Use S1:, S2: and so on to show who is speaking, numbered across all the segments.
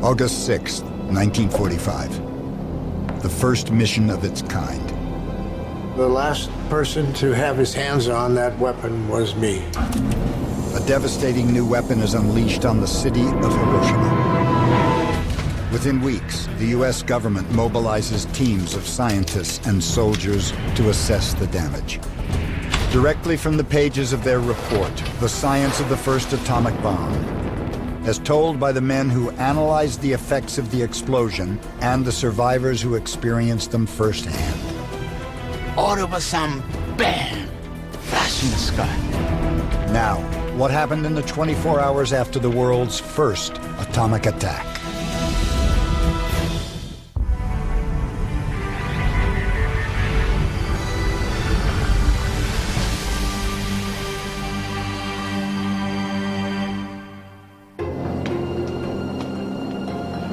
S1: August 6th, 1945. The first mission of its kind.
S2: The last person to have his hands on that weapon was me.
S1: A devastating new weapon is unleashed on the city of Hiroshima. Within weeks, the U.S. government mobilizes teams of scientists and soldiers to assess the damage. Directly from the pages of their report, The Science of the First Atomic Bomb, as told by the men who analyzed the effects of the explosion and the survivors who experienced them firsthand.
S3: All of a sudden, bam! Flash in the sky.
S1: Now, what happened in the 24 hours after the world's first atomic attack?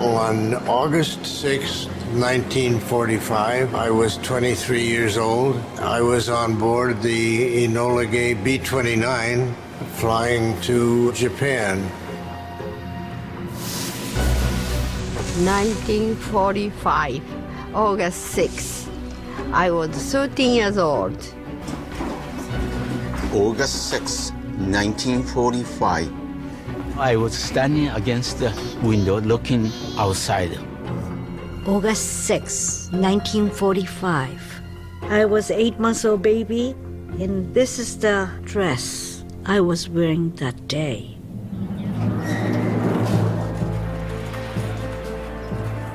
S2: On August 6, 1945, I was 23 years old. I was on board the Enola Gay B-29 flying to Japan.
S4: 1945, August 6. I was 13 years old.
S3: August 6, 1945.
S5: I was standing against the window looking outside.
S6: August 6, 1945. I was 8 months old baby, and this is the dress I was wearing that day.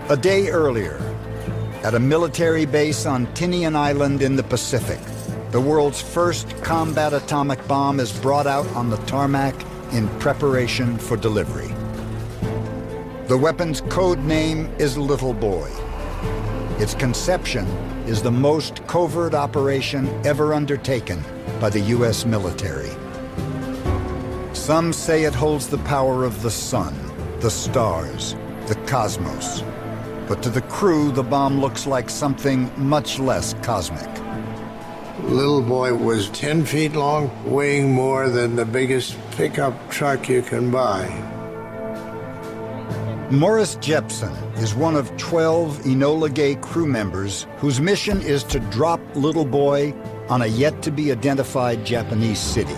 S1: A day earlier, at a military base on Tinian Island in the Pacific, the world's first combat atomic bomb is brought out on the tarmac in preparation for delivery. The weapon's code name is Little Boy. Its conception is the most covert operation ever undertaken by the U.S. military. Some say it holds the power of the sun, the stars, the cosmos. But to the crew, the bomb looks like something much less cosmic.
S2: Little Boy was 10 feet long, weighing more than the biggest pickup truck you can buy.
S1: Morris Jepson is one of 12 Enola Gay crew members whose mission is to drop Little Boy on a yet-to-be-identified Japanese city.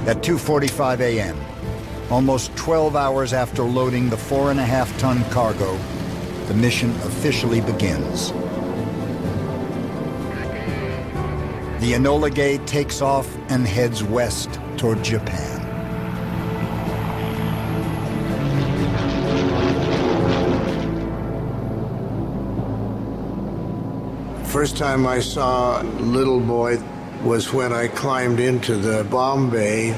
S1: At 2:45 a.m., almost 12 hours after loading the 4.5-ton cargo, the mission officially begins. The Enola Gay takes off and heads west toward Japan.
S2: First time I saw Little Boy was when I climbed into the bomb bay.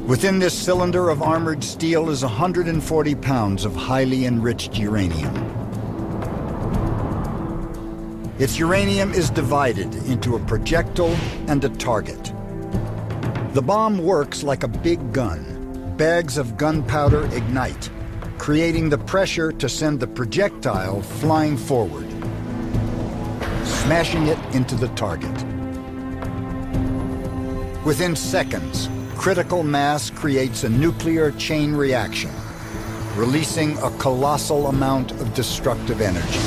S1: Within this cylinder of armored steel is 140 pounds of highly enriched uranium. Its uranium is divided into a projectile and a target. The bomb works like a big gun. Bags of gunpowder ignite, creating the pressure to send the projectile flying forward, smashing it into the target. Within seconds, critical mass creates a nuclear chain reaction, releasing a colossal amount of destructive energy.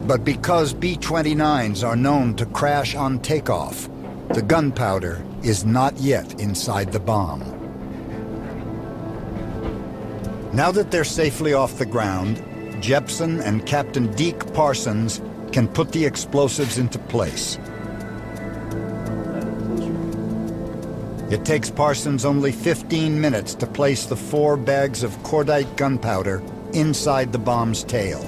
S1: But because B-29s are known to crash on takeoff, the gunpowder is not yet inside the bomb. Now that they're safely off the ground, Jepson and Captain Deke Parsons can put the explosives into place. It takes Parsons only 15 minutes to place the 4 bags of cordite gunpowder inside the bomb's tail.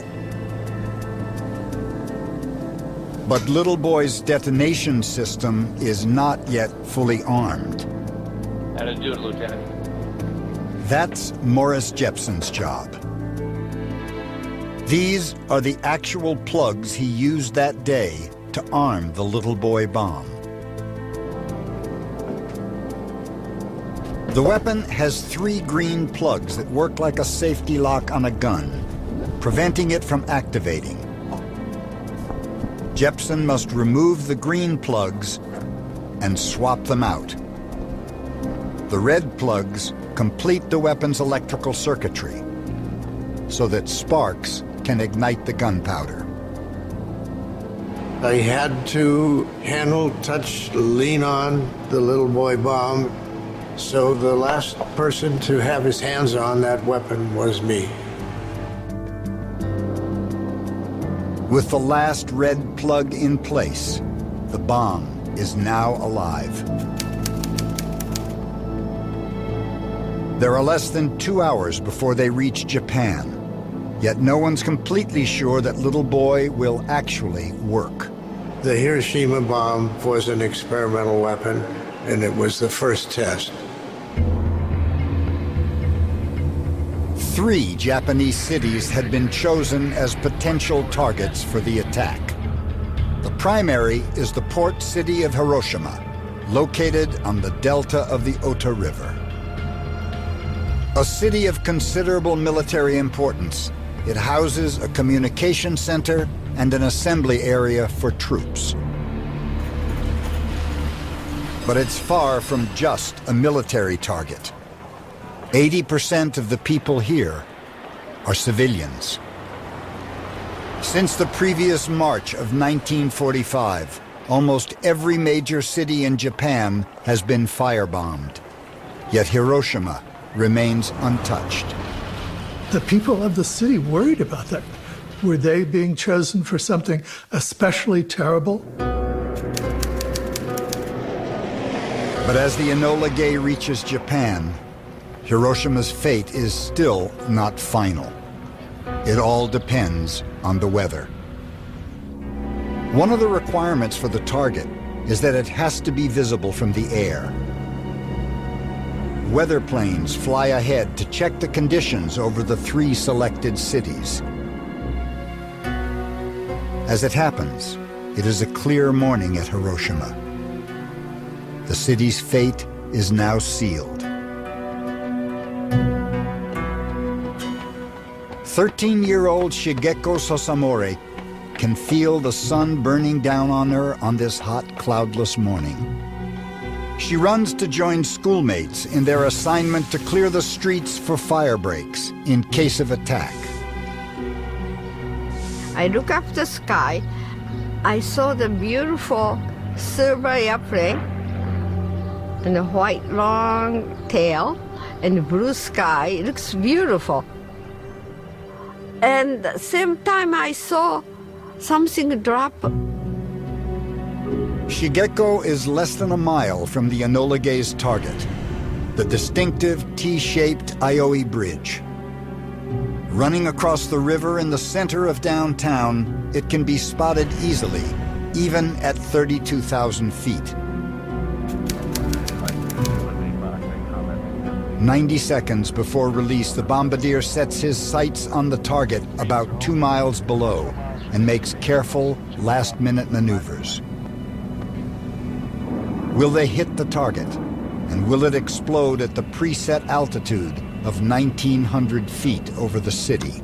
S1: But Little Boy's detonation system is not yet fully armed.
S7: How to do it, Lieutenant?
S1: That's Morris Jepson's job. These are the actual plugs he used that day to arm the Little Boy bomb. The weapon has 3 green plugs that work like a safety lock on a gun, preventing it from activating. Jepsen must remove the green plugs and swap them out. The red plugs complete the weapon's electrical circuitry so that sparks can ignite the gunpowder.
S2: I had to handle, touch, lean on the little boy bomb, so the last person to have his hands on that weapon was me.
S1: With the last red plug in place, the bomb is now alive. There are less than 2 hours before they reach Japan, yet no one's completely sure that little boy will actually work.
S2: The Hiroshima bomb was an experimental weapon, and it was the first test.
S1: 3 Japanese cities had been chosen as potential targets for the attack. The primary is the port city of Hiroshima, located on the delta of the Ota River. A city of considerable military importance, it houses a communication center and an assembly area for troops. But it's far from just a military target. 80% of the people here are civilians. Since the previous March of 1945, almost every major city in Japan has been firebombed. Yet Hiroshima remains untouched.
S8: The people of the city worried about that. Were they being chosen for something especially terrible?
S1: But as the Enola Gay reaches Japan, Hiroshima's fate is still not final. It all depends on the weather. One of the requirements for the target is that it has to be visible from the air. Weather planes fly ahead to check the conditions over the 3 selected cities. As it happens, it is a clear morning at Hiroshima. The city's fate is now sealed. 13-year-old Shigeko Sosamore can feel the sun burning down on her on this hot, cloudless morning. She runs to join schoolmates in their assignment to clear the streets for fire breaks in case of attack.
S4: I look up the sky. I saw the beautiful silver airplane and the white long tail and the blue sky. It looks beautiful. And at the same time I saw something drop.
S1: Shigeko is less than a mile from the Enola Gay's target, the distinctive T-shaped Ioi Bridge. Running across the river in the center of downtown, it can be spotted easily, even at 32,000 feet. 90 seconds before release, the bombardier sets his sights on the target about 2 miles below and makes careful, last-minute maneuvers. Will they hit the target? And will it explode at the preset altitude of 1,900 feet over the city?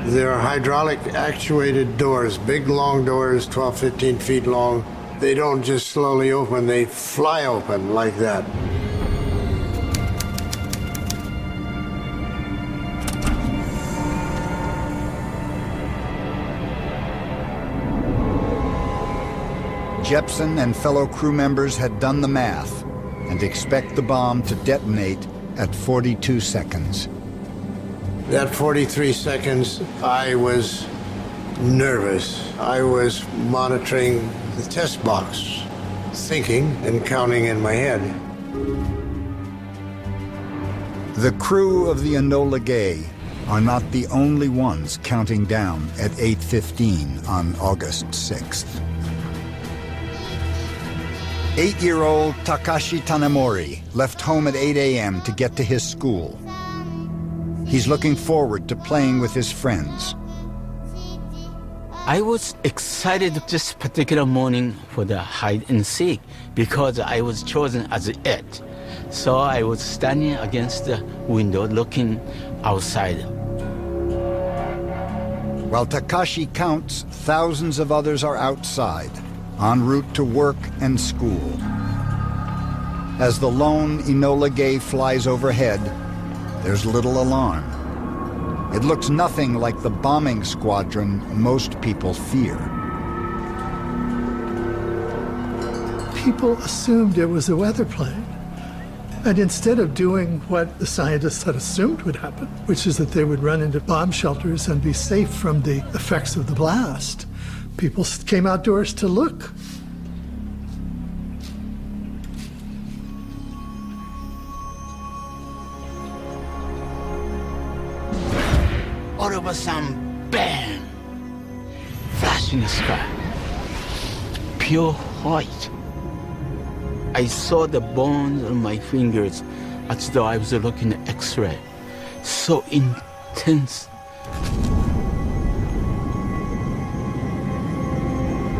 S2: There are hydraulic actuated doors, big long doors, 12, 15 feet long. They don't just slowly open, they fly open like that.
S1: Jepsen and fellow crew members had done the math and expect the bomb to detonate at 42 seconds.
S2: That 43 seconds, I was nervous. I was monitoring the test box, thinking and counting in my head.
S1: The crew of the Enola Gay are not the only ones counting down at 8:15 on August 6th. 8-year-old Takashi Tanemori left home at 8 a.m. to get to his school. He's looking forward to playing with his friends.
S5: I was excited this particular morning for the hide and seek because I was chosen as it. So I was standing against the window looking outside.
S1: While Takashi counts, thousands of others are outside, en route to work and school. As the lone Enola Gay flies overhead, there's little alarm. It looks nothing like the bombing squadron most people fear.
S8: People assumed it was a weather plane. And instead of doing what the scientists had assumed would happen, which is that they would run into bomb shelters and be safe from the effects of the blast, people came outdoors to look.
S3: All of a sudden, bam! Flash in the sky.
S5: Pure white. I saw the bones on my fingers as though I was looking at X-ray. So intense.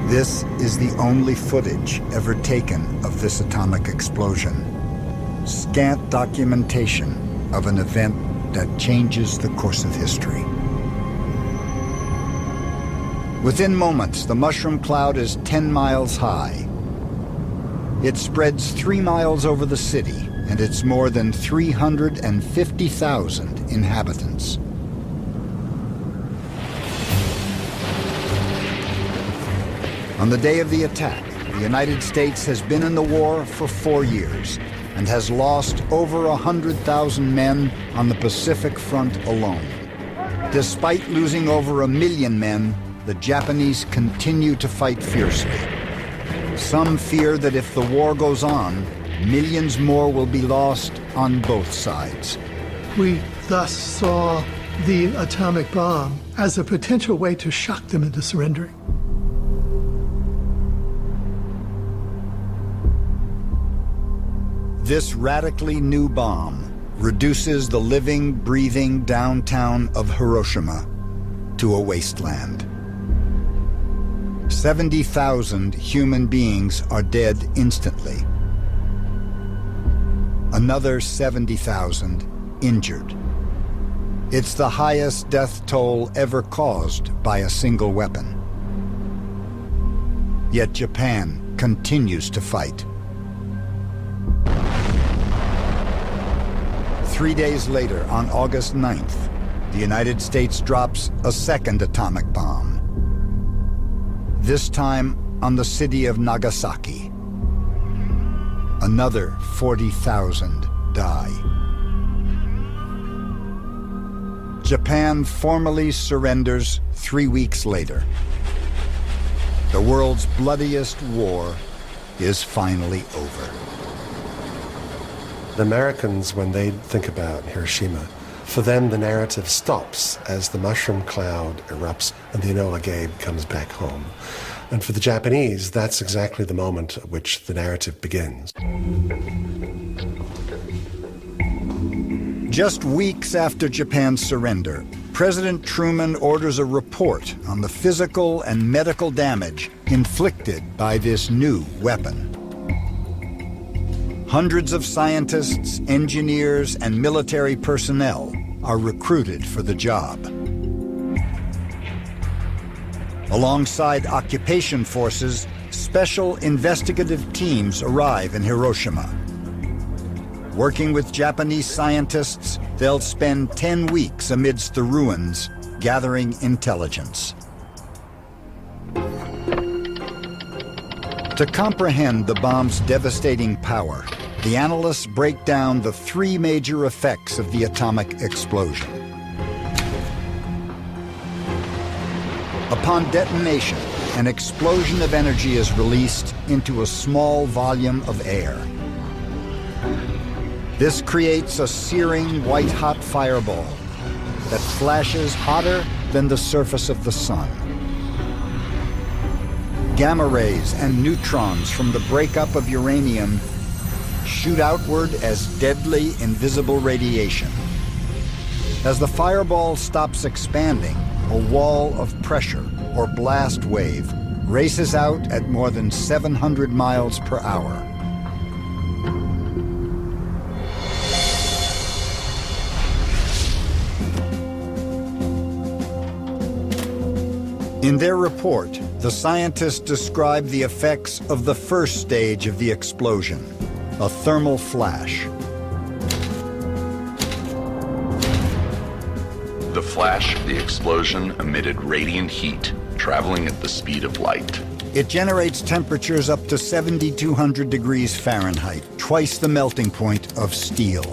S1: This is the only footage ever taken of this atomic explosion. Scant documentation of an event that changes the course of history. Within moments, the mushroom cloud is 10 miles high. It spreads 3 miles over the city, and it's more than 350,000 inhabitants. On the day of the attack, the United States has been in the war for 4 years and has lost over 100,000 men on the Pacific Front alone. Despite losing over 1 million men, the Japanese continue to fight fiercely. Some fear that if the war goes on, millions more will be lost on both sides.
S8: We thus saw the atomic bomb as a potential way to shock them into surrendering.
S1: This radically new bomb reduces the living, breathing downtown of Hiroshima to a wasteland. 70,000 human beings are dead instantly. Another 70,000 injured. It's the highest death toll ever caused by a single weapon. Yet Japan continues to fight. 3 days later, on August 9th, the United States drops a second atomic bomb. This time on the city of Nagasaki. Another 40,000 die. Japan formally surrenders 3 weeks later. The world's bloodiest war is finally over.
S9: The Americans, when they think about Hiroshima, for them the narrative stops as the mushroom cloud erupts and the Enola Gay comes back home. And for the Japanese, that's exactly the moment at which the narrative begins.
S1: Just weeks after Japan's surrender, President Truman orders a report on the physical and medical damage inflicted by this new weapon. Hundreds of scientists, engineers, and military personnel are recruited for the job. Alongside occupation forces, special investigative teams arrive in Hiroshima. Working with Japanese scientists, they'll spend 10 weeks amidst the ruins, gathering intelligence. To comprehend the bomb's devastating power, the analysts break down the 3 major effects of the atomic explosion. Upon detonation, an explosion of energy is released into a small volume of air. This creates a searing white-hot fireball that flashes hotter than the surface of the sun. Gamma rays and neutrons from the breakup of uranium shoot outward as deadly, invisible radiation. As the fireball stops expanding, a wall of pressure, or blast wave, races out at more than 700 miles per hour. In their report, the scientists described the effects of the first stage of the explosion, a thermal flash.
S10: The flash of the explosion emitted radiant heat, traveling at the speed of light.
S1: It generates temperatures up to 7,200 degrees Fahrenheit, twice the melting point of steel.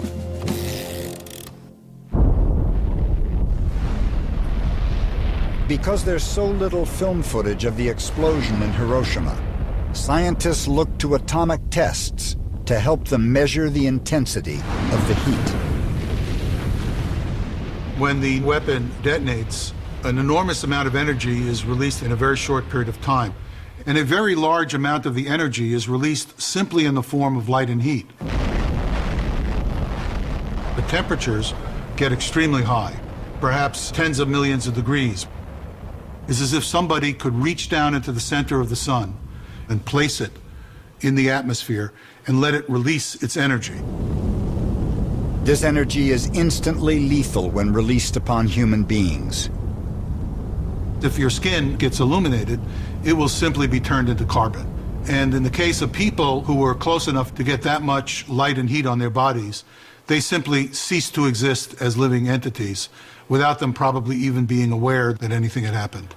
S1: Because there's so little film footage of the explosion in Hiroshima, scientists look to atomic tests to help them measure the intensity of the heat.
S11: When the weapon detonates, an enormous amount of energy is released in a very short period of time. And a very large amount of the energy is released simply in the form of light and heat. The temperatures get extremely high, perhaps tens of millions of degrees. It's as if somebody could reach down into the center of the sun and place it in the atmosphere and let it release its energy.
S1: This energy is instantly lethal when released upon human beings.
S11: If your skin gets illuminated, it will simply be turned into carbon. And in the case of people who were close enough to get that much light and heat on their bodies, they simply cease to exist as living entities without them probably even being aware that anything had happened.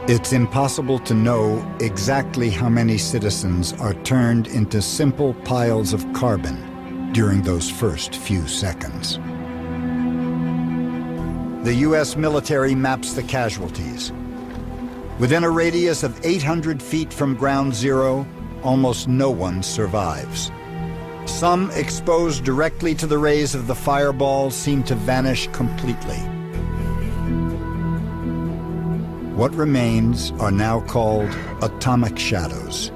S1: It's impossible to know exactly how many citizens are turned into simple piles of carbon during those first few seconds. The U.S. military maps the casualties. Within a radius of 800 feet from ground zero, almost no one survives. Some exposed directly to the rays of the fireball seem to vanish completely. What remains are now called atomic shadows.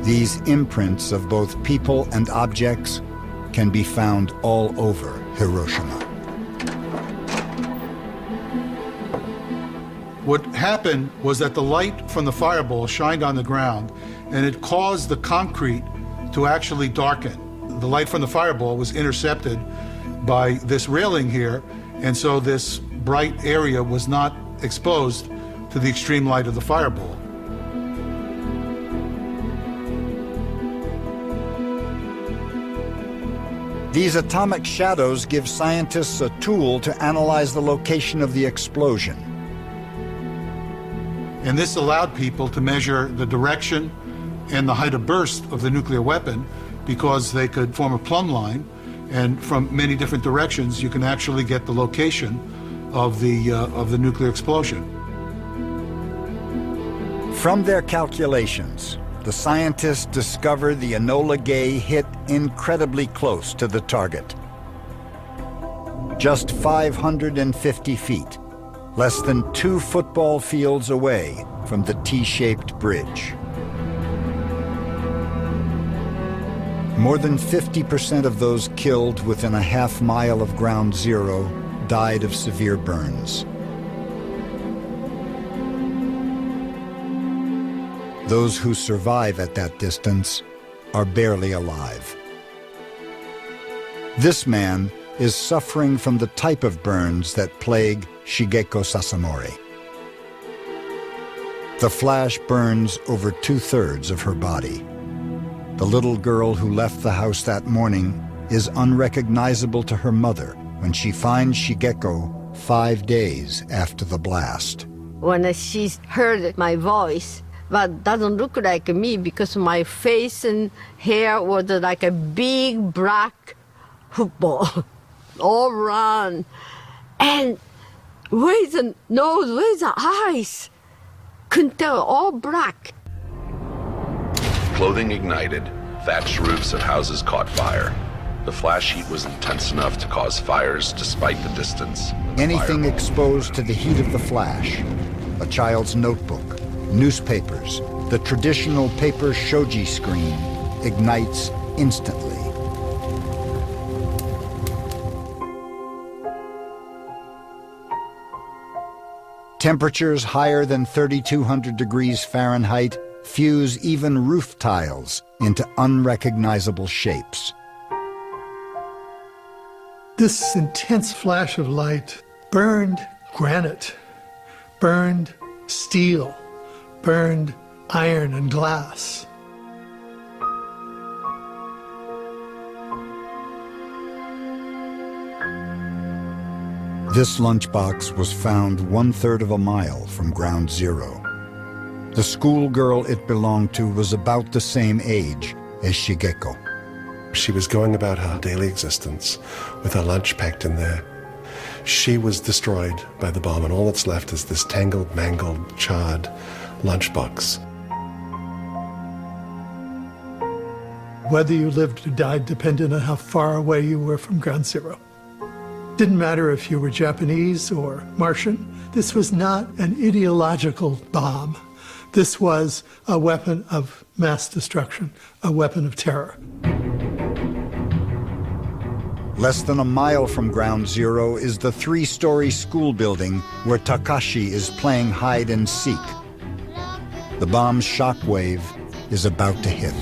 S1: These imprints of both people and objects can be found all over Hiroshima.
S11: What happened was that the light from the fireball shined on the ground, and it caused the concrete to actually darken. The light from the fireball was intercepted by this railing here, and so this bright area was not exposed to the extreme light of the fireball.
S1: These atomic shadows give scientists a tool to analyze the location of the explosion.
S11: And this allowed people to measure the direction and the height of burst of the nuclear weapon, because they could form a plumb line, and from many different directions you can actually get the location of the nuclear explosion.
S1: From their calculations, the scientists discovered the Enola Gay hit incredibly close to the target. Just 550 feet, less than 2 football fields away from the T-shaped bridge. More than 50% of those killed within a half-mile of ground zero died of severe burns. Those who survive at that distance are barely alive. This man is suffering from the type of burns that plague Shigeko Sasamori. The flash burns over 2/3 of her body. The little girl who left the house that morning is unrecognizable to her mother when she finds Shigeko 5 days after the blast.
S4: When she heard my voice, but doesn't look like me because my face and hair was like a big black football, all round. And where's the nose, where's the eyes? Couldn't tell, all black.
S10: Clothing ignited, thatched roofs of houses caught fire. The flash heat was intense enough to cause fires despite the distance.
S1: Anything exposed to the heat of the flash, a child's notebook, newspapers, the traditional paper shoji screen, ignites instantly. Temperatures higher than 3,200 degrees Fahrenheit fuse even roof tiles into unrecognizable shapes.
S8: This intense flash of light burned granite, burned steel, burned iron and glass.
S1: This lunchbox was found 1/3 of a mile from ground zero. The schoolgirl it belonged to was about the same age as Shigeko.
S9: She was going about her daily existence with her lunch packed in there. She was destroyed by the bomb, and all that's left is this tangled, mangled, charred lunchbox.
S8: Whether you lived or died depended on how far away you were from ground zero. Didn't matter if you were Japanese or Martian. This was not an ideological bomb. This was a weapon of mass destruction, a weapon of terror.
S1: Less than a mile from ground zero is the 3-story school building where Takashi is playing hide and seek. The bomb's shockwave is about to hit.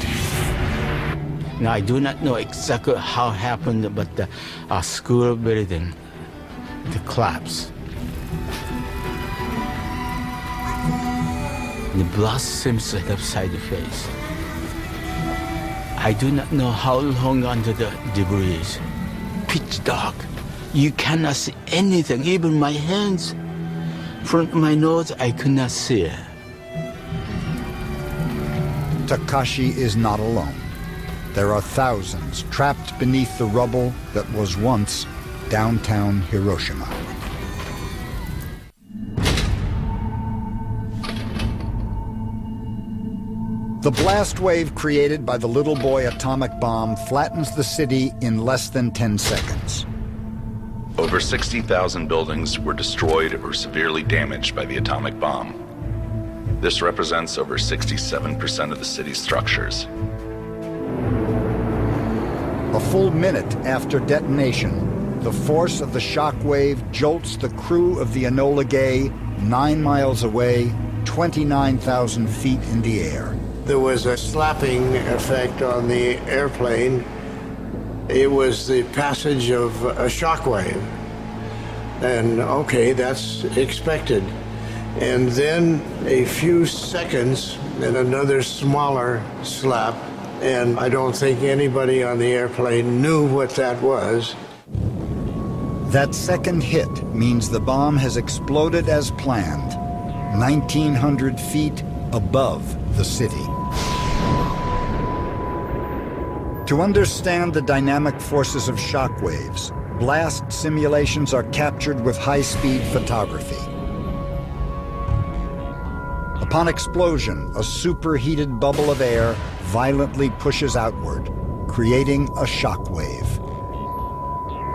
S5: Now, I do not know exactly how it happened, but the school building, the collapse. The blast seems to hit upside the face. I do not know how long under the debris. Pitch dark. You cannot see anything, even my hands. From my nose, I could not see it.
S1: Takashi is not alone. There are thousands trapped beneath the rubble that was once downtown Hiroshima. The blast wave created by the little boy atomic bomb flattens the city in less than 10 seconds.
S10: Over 60,000 buildings were destroyed or severely damaged by the atomic bomb. This represents over 67% of the city's structures.
S1: A full minute after detonation, the force of the shock wave jolts the crew of the Enola Gay 9 miles away, 29,000 feet in the air.
S2: There was a slapping effect on the airplane. It was the passage of a shock wave. And okay, that's expected. And then a few seconds and another smaller slap. And I don't think anybody on the airplane knew what that was.
S1: That second hit means the bomb has exploded as planned, 1,900 feet above the city. To understand the dynamic forces of shock waves, blast simulations are captured with high-speed photography. Upon explosion, a superheated bubble of air violently pushes outward, creating a shock wave.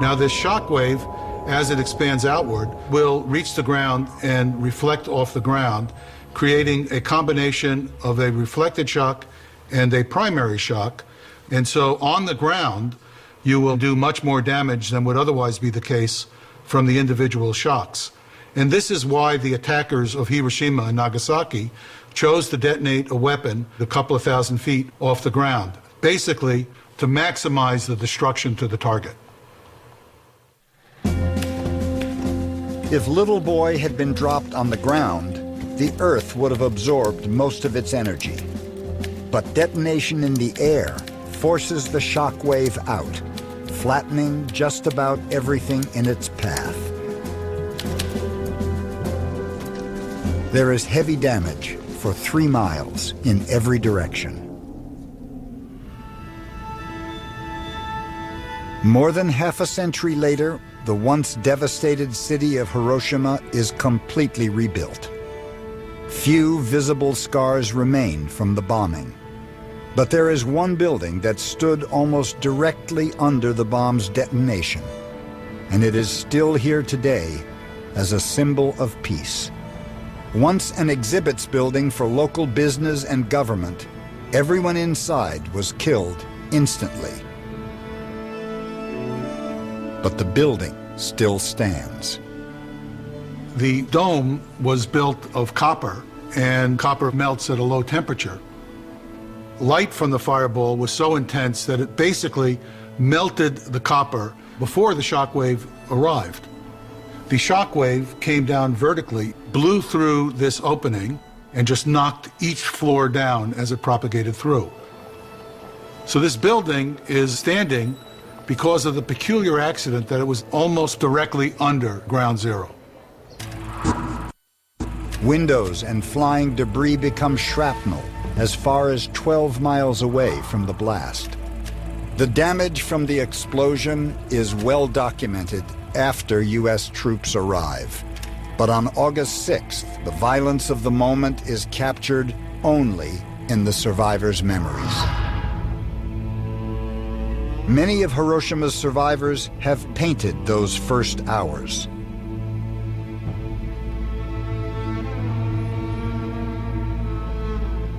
S11: Now this shock wave, as it expands outward, will reach the ground and reflect off the ground, creating a combination of a reflected shock and a primary shock. And so on the ground, you will do much more damage than would otherwise be the case from the individual shocks. And this is why the attackers of Hiroshima and Nagasaki chose to detonate a weapon a couple of thousand feet off the ground, basically to maximize the destruction to the target.
S1: If Little Boy had been dropped on the ground, the Earth would have absorbed most of its energy. But detonation in the air forces the shock wave out, flattening just about everything in its path. There is heavy damage for 3 miles in every direction. More than half a century later, the once devastated city of Hiroshima is completely rebuilt. Few visible scars remain from the bombing. But there is one building that stood almost directly under the bomb's detonation, and it is still here today as a symbol of peace. Once an exhibits building for local business and government, everyone inside was killed instantly. But the building still stands.
S11: The dome was built of copper, and copper melts at a low temperature. Light from the fireball was so intense that it basically melted the copper before the shock wave arrived. The shock wave came down vertically, blew through this opening, and just knocked each floor down as it propagated through. So this building is standing because of the peculiar accident that it was almost directly under ground zero.
S1: Windows and flying debris become shrapnel as far as 12 miles away from the blast. The damage from the explosion is well documented after U.S. troops arrive. But on August 6th, the violence of the moment is captured only in the survivors' memories. Many of Hiroshima's survivors have painted those first hours.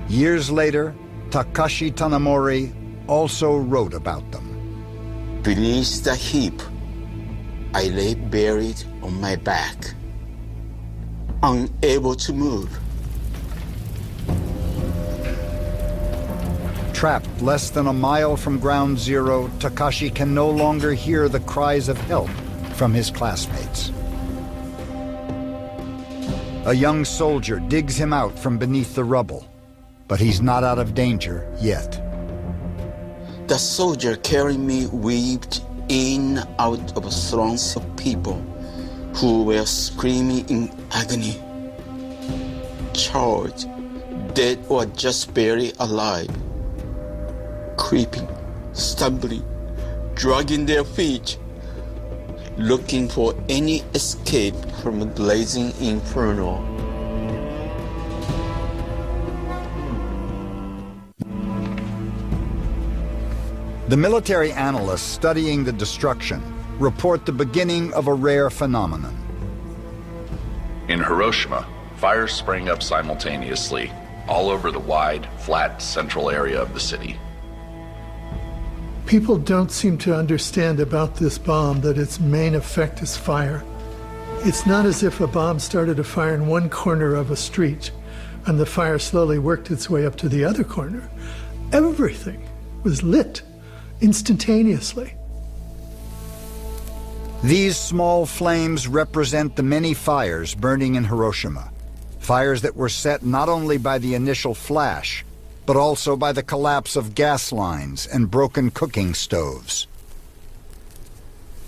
S1: Years later, Takashi Tanamori also wrote about them.
S5: Beneath the heap, I lay buried on my back, unable to move.
S1: Trapped less than a mile from ground zero, Takashi can no longer hear the cries of help from his classmates. A young soldier digs him out from beneath the rubble, but he's not out of danger yet.
S5: The soldier carrying me weaved in out of throngs of people who were screaming in agony, charred, dead or just barely alive, creeping, stumbling, dragging their feet, looking for any escape from a blazing inferno.
S1: The military analysts studying the destruction report the beginning of a rare phenomenon.
S10: In Hiroshima, fires sprang up simultaneously all over the wide, flat central area of the city.
S8: People don't seem to understand about this bomb that its main effect is fire. It's not as if a bomb started a fire in one corner of a street and the fire slowly worked its way up to the other corner. Everything was lit instantaneously.
S1: These small flames represent the many fires burning in Hiroshima. Fires that were set not only by the initial flash, but also by the collapse of gas lines and broken cooking stoves.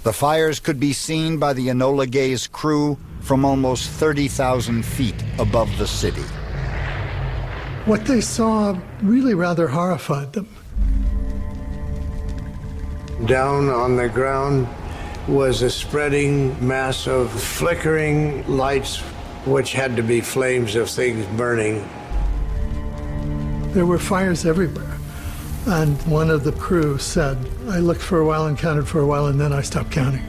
S1: The fires could be seen by the Enola Gay's crew from almost 30,000 feet above the city.
S8: What they saw really rather horrified them.
S2: Down on the ground was a spreading mass of flickering lights, which had to be flames of things burning.
S8: There were fires everywhere. And one of the crew said, I looked for a while and counted for a while, and then I stopped counting.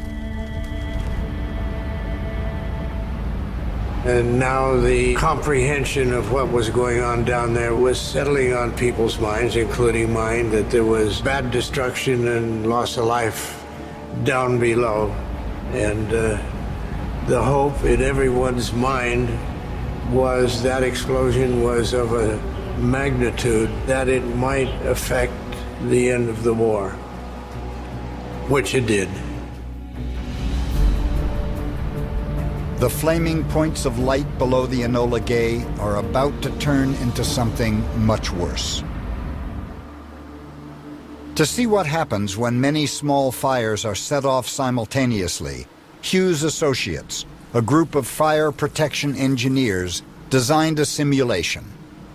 S2: And now the comprehension of what was going on down there was settling on people's minds, including mine, that there was bad destruction and loss of life down below. And the hope in everyone's mind was that explosion was of a magnitude that it might affect the end of the war, which it did.
S1: The flaming points of light below the Enola Gay are about to turn into something much worse. To see what happens when many small fires are set off simultaneously, Hughes Associates, a group of fire protection engineers, designed a simulation.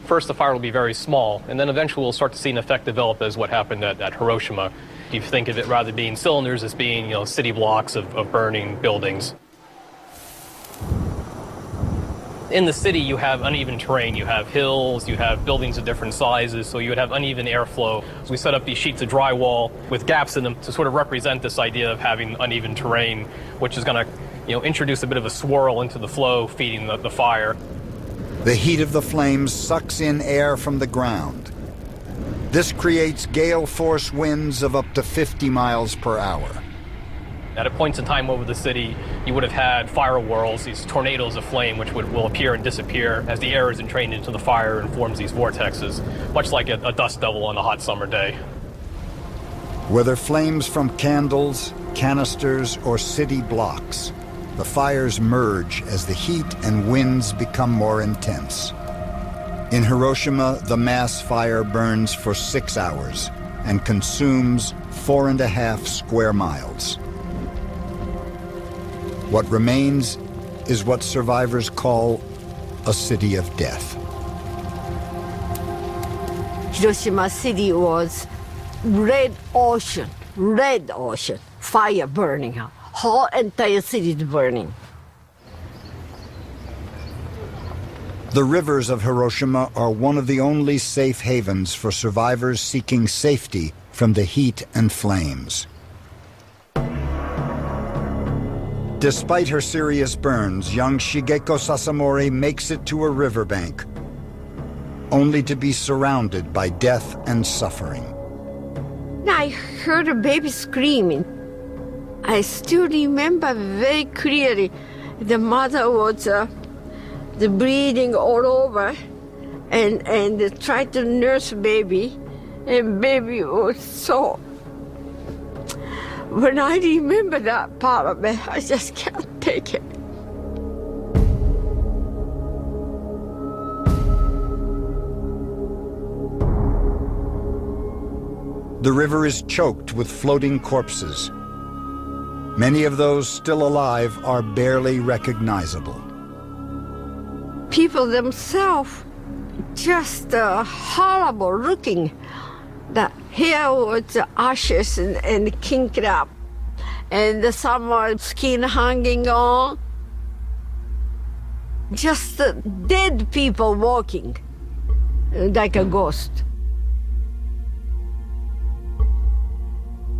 S7: First, the fire will be very small, and then eventually we'll start to see an effect develop as what happened at Hiroshima. You think of it rather being cylinders as being, city blocks of burning buildings. In the city, you have uneven terrain. You have hills, you have buildings of different sizes, so you would have uneven airflow. So we set up these sheets of drywall with gaps in them to sort of represent this idea of having uneven terrain, which is going to, introduce a bit of a swirl into the flow, feeding the fire.
S1: The heat of the flames sucks in air from the ground. This creates gale force winds of up to 50 miles per hour.
S7: At points in time over the city, you would have had fire whirls, these tornadoes of flame, which will appear and disappear as the air is entrained into the fire and forms these vortexes, much like a dust devil on a hot summer day.
S1: Whether flames from candles, canisters, or city blocks, the fires merge as the heat and winds become more intense. In Hiroshima, the mass fire burns for 6 hours and consumes 4.5 square miles. What remains is what survivors call a city of death.
S4: Hiroshima City was red ocean, fire burning, whole entire city is burning.
S1: The rivers of Hiroshima are one of the only safe havens for survivors seeking safety from the heat and flames. Despite her serious burns, young Shigeko Sasamori makes it to a riverbank, only to be surrounded by death and suffering.
S4: I heard a baby screaming. I still remember very clearly the mother was the bleeding all over and tried to nurse baby, and baby was so. When I remember that part of it, I just can't take it.
S1: The river is choked with floating corpses. Many of those still alive are barely recognizable.
S4: People themselves just horrible looking. The hair was ashes and kinked up, and some skin hanging on. Just dead people walking like a ghost.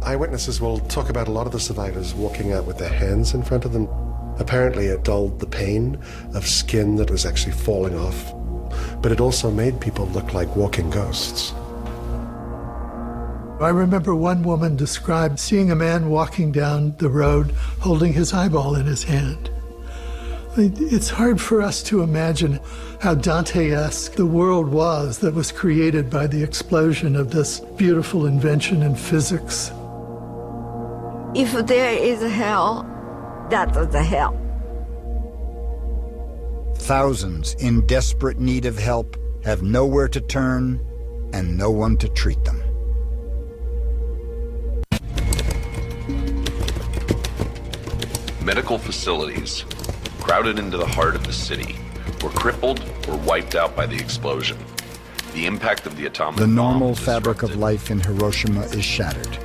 S9: Eyewitnesses will talk about a lot of the survivors walking out with their hands in front of them. Apparently it dulled the pain of skin that was actually falling off, but it also made people look like walking ghosts.
S8: I remember one woman described seeing a man walking down the road holding his eyeball in his hand. It's hard for us to imagine how Dante-esque the world was that was created by the explosion of this beautiful invention in physics.
S4: If there is a hell, that was the hell.
S1: Thousands in desperate need of help have nowhere to turn and no one to treat them.
S10: Medical facilities, crowded into the heart of the city, were crippled or wiped out by the explosion. The impact of the atomic bomb
S1: The normal fabric of life in Hiroshima is shattered.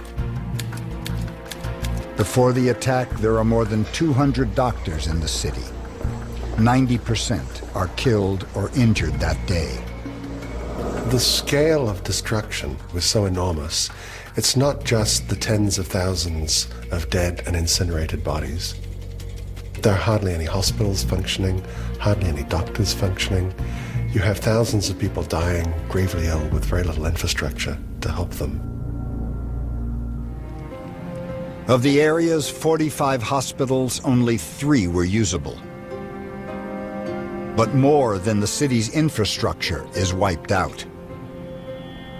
S1: Before the attack, there are more than 200 doctors in the city. 90% are killed or injured that day.
S9: The scale of destruction was so enormous. It's not just the tens of thousands of dead and incinerated bodies. There are hardly any hospitals functioning, hardly any doctors functioning. You have thousands of people dying, gravely ill, with very little infrastructure to help them.
S1: Of the area's 45 hospitals, only 3 were usable. But more than the city's infrastructure is wiped out.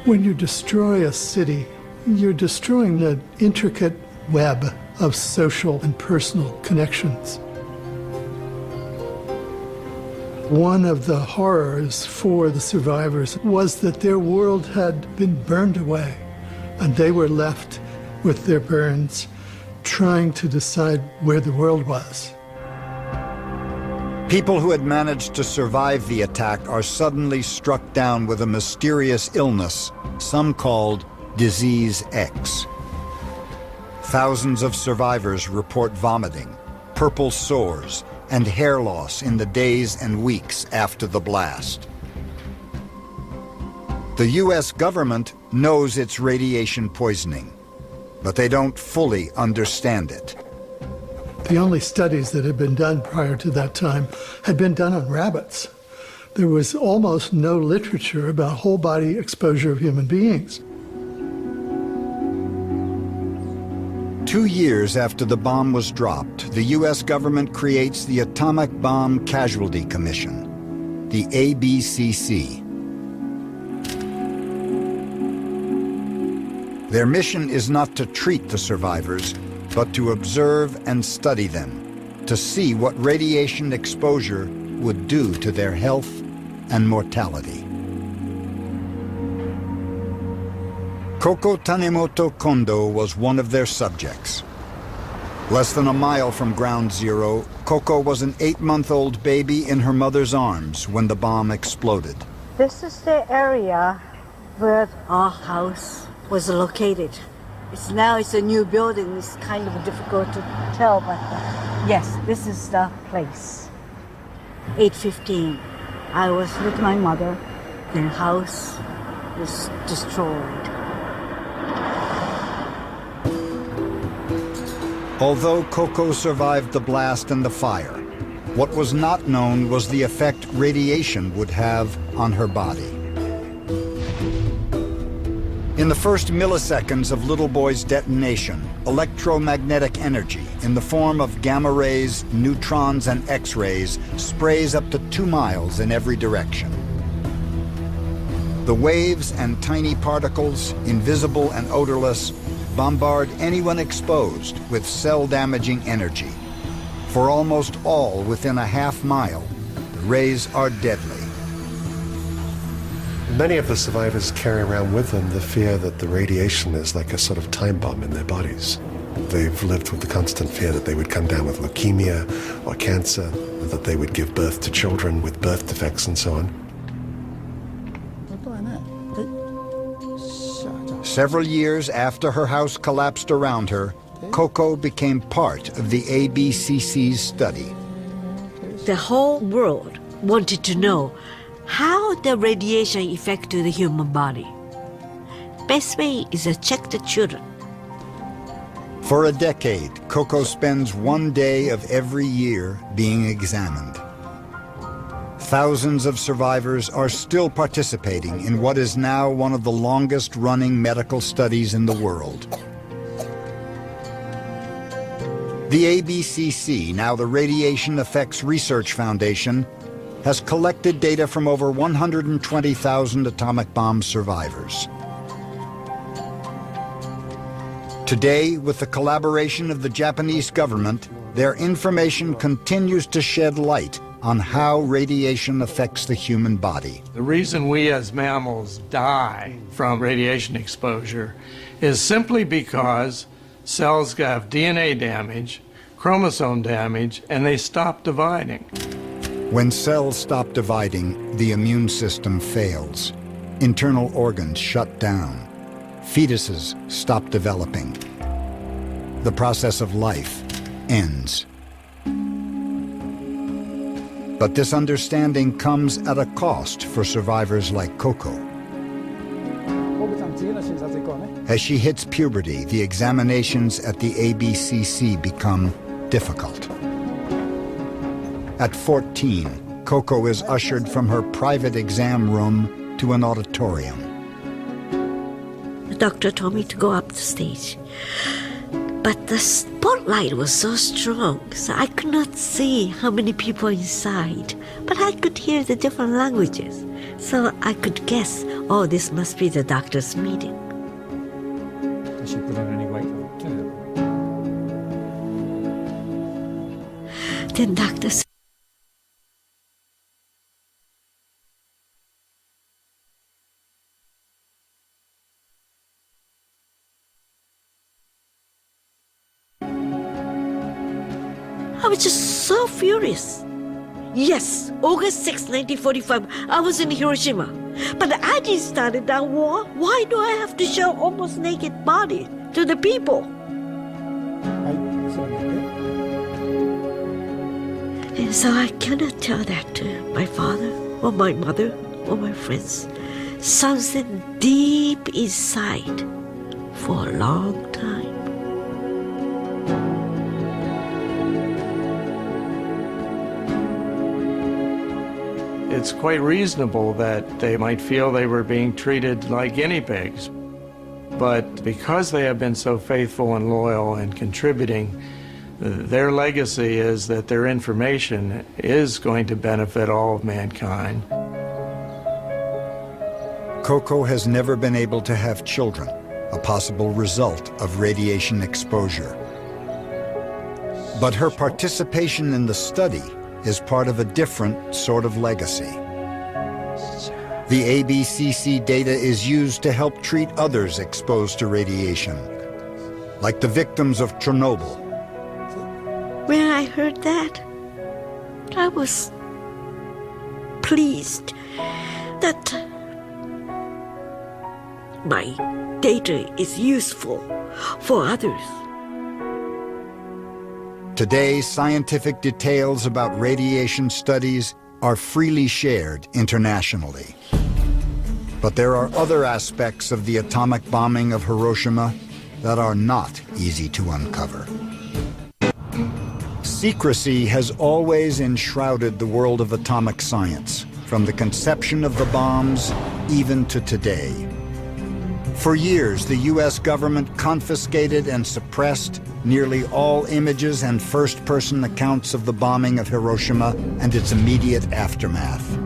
S8: When you destroy a city, you're destroying the intricate web of social and personal connections. One of the horrors for the survivors was that their world had been burned away, and they were left with their burns, trying to decide where the world was.
S1: People who had managed to survive the attack are suddenly struck down with a mysterious illness, some called Disease X. Thousands of survivors report vomiting, purple sores, and hair loss in the days and weeks after the blast. The U.S. government knows it's radiation poisoning, but they don't fully understand it.
S8: The only studies that had been done prior to that time had been done on rabbits. There was almost no literature about whole body exposure of human beings.
S1: 2 years after the bomb was dropped, the U.S. government creates the Atomic Bomb Casualty Commission, the ABCC. Their mission is not to treat the survivors, but to observe and study them, to see what radiation exposure would do to their health and mortality. Koko Tanemoto Kondo was one of their subjects. Less than a mile from Ground Zero, Koko was an 8-month-old baby in her mother's arms when the bomb exploded.
S6: This is the area where our house was located. Now it's a new building. It's kind of difficult to tell, but yes, this is the place. 8:15. I was with my mother. The house was destroyed.
S1: Although Koko survived the blast and the fire, what was not known was the effect radiation would have on her body. In the first milliseconds of Little Boy's detonation, electromagnetic energy in the form of gamma rays, neutrons, and X-rays sprays up to 2 miles in every direction. The waves and tiny particles, invisible and odorless, bombard anyone exposed with cell-damaging energy. For almost all within a half mile, the rays are deadly.
S9: Many of the survivors carry around with them the fear that the radiation is like a sort of time bomb in their bodies. They've lived with the constant fear that they would come down with leukemia or cancer, that they would give birth to children with birth defects and so on.
S1: Several years after her house collapsed around her, Koko became part of the ABCC's study.
S6: The whole world wanted to know how the radiation affected the human body. Best way is to check the children.
S1: For a decade, Koko spends 1 day of every year being examined. Thousands of survivors are still participating in what is now one of the longest-running medical studies in the world. The ABCC, now the Radiation Effects Research Foundation, has collected data from over 120,000 atomic bomb survivors. Today, with the collaboration of the Japanese government, their information continues to shed light on how radiation affects the human body.
S12: The reason we as mammals die from radiation exposure is simply because cells have DNA damage, chromosome damage, and they stop dividing.
S1: When cells stop dividing, the immune system fails. Internal organs shut down. Fetuses stop developing. The process of life ends. But this understanding comes at a cost for survivors like Koko. As she hits puberty, the examinations at the ABCC become difficult. At 14, Koko is ushered from her private exam room to an auditorium.
S6: The doctor told me to go up the stage. But the spotlight was so strong, so I could not see how many people inside. But I could hear the different languages, so I could guess, oh, this must be the doctor's meeting.
S13: Did she put on any weight?
S6: Then doctor said, I was just so furious. Yes, August 6, 1945, I was in Hiroshima. But I didn't start that war. Why do I have to show almost naked body to the people? And so I cannot tell that to my father or my mother or my friends. Something deep inside for a long time.
S12: It's quite reasonable that they might feel they were being treated like guinea pigs. But because they have been so faithful and loyal and contributing, their legacy is that their information is going to benefit all of mankind.
S1: Coco has never been able to have children, a possible result of radiation exposure. But her participation in the study is part of a different sort of legacy. The ABCC data is used to help treat others exposed to radiation, like the victims of Chernobyl.
S14: When I heard that, I was pleased that my data is useful for others.
S1: Today, scientific details about radiation studies are freely shared internationally. But there are other aspects of the atomic bombing of Hiroshima that are not easy to uncover. Secrecy has always enshrouded the world of atomic science, from the conception of the bombs even to today. For years, the U.S. government confiscated and suppressed nearly all images and first-person accounts of the bombing of Hiroshima and its immediate aftermath.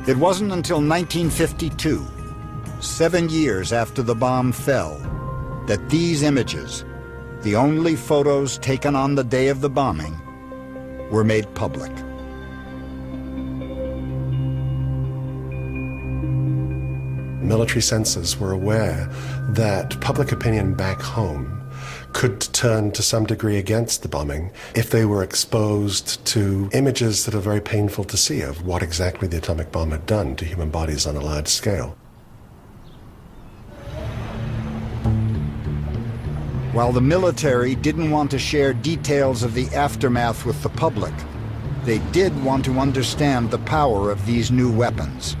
S1: It wasn't until 1952, 7 years after the bomb fell, that these images, the only photos taken on the day of the bombing, were made public.
S9: Military censors were aware that public opinion back home could turn to some degree against the bombing if they were exposed to images that are very painful to see of what exactly the atomic bomb had done to human bodies on a large scale.
S1: While the military didn't want to share details of the aftermath with the public, they did want to understand the power of these new weapons.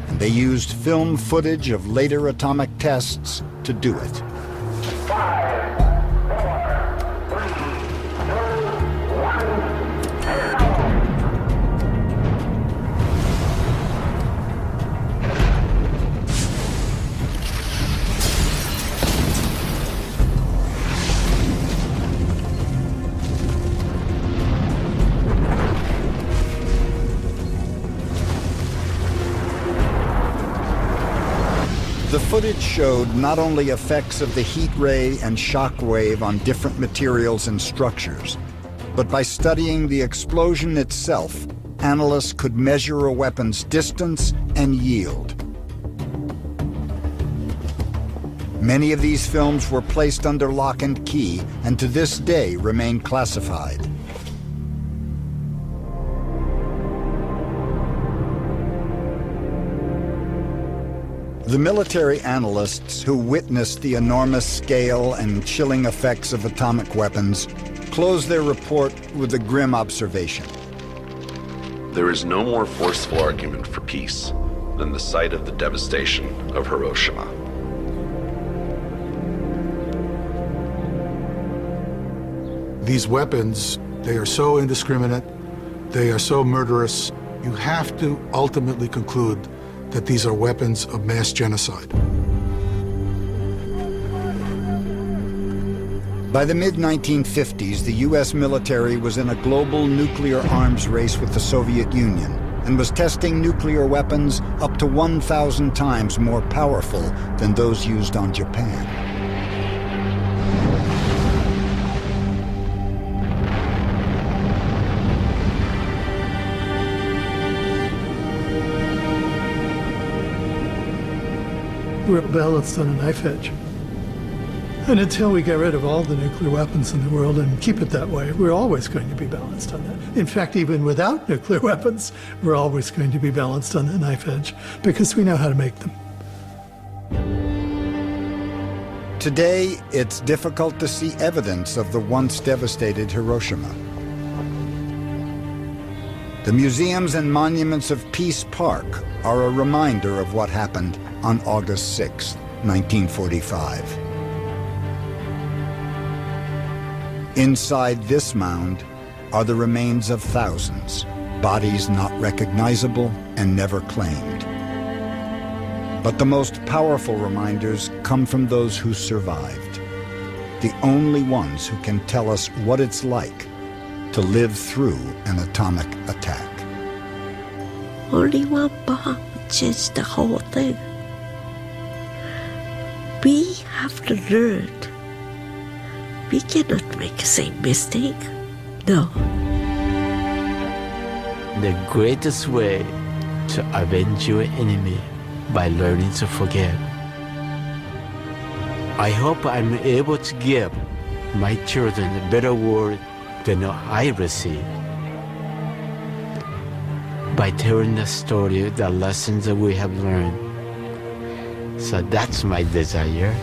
S1: And they used film footage of later atomic tests to do it.
S15: 5, 4, 3, 2, 1.
S1: The footage showed not only effects of the heat ray and shock wave on different materials and structures, but by studying the explosion itself, analysts could measure a weapon's distance and yield. Many of these films were placed under lock and key and to this day remain classified. The military analysts who witnessed the enormous scale and chilling effects of atomic weapons closed their report with a grim observation.
S10: There is no more forceful argument for peace than the sight of the devastation of Hiroshima.
S11: These weapons, they are so indiscriminate, they are so murderous, you have to ultimately conclude that these are weapons of mass genocide.
S1: By the mid-1950s, the U.S. military was in a global nuclear arms race with the Soviet Union and was testing nuclear weapons up to 1,000 times more powerful than those used on Japan.
S8: We're balanced on a knife edge. And until we get rid of all the nuclear weapons in the world and keep it that way, we're always going to be balanced on that. In fact, even without nuclear weapons, we're always going to be balanced on the knife edge because we know how to make them.
S1: Today, it's difficult to see evidence of the once devastated Hiroshima. The museums and monuments of Peace Park are a reminder of what happened on August 6, 1945. Inside this mound are the remains of thousands, bodies not recognizable and never claimed. But the most powerful reminders come from those who survived, the only ones who can tell us what it's like to live through an atomic attack.
S14: Only one bomb changed the whole thing. We have to learn. We cannot make the same mistake. No.
S5: The greatest way to avenge your enemy by learning to forget. I hope I'm able to give my children a better world than I received by telling the story, the lessons that we have learned. So that's my desire.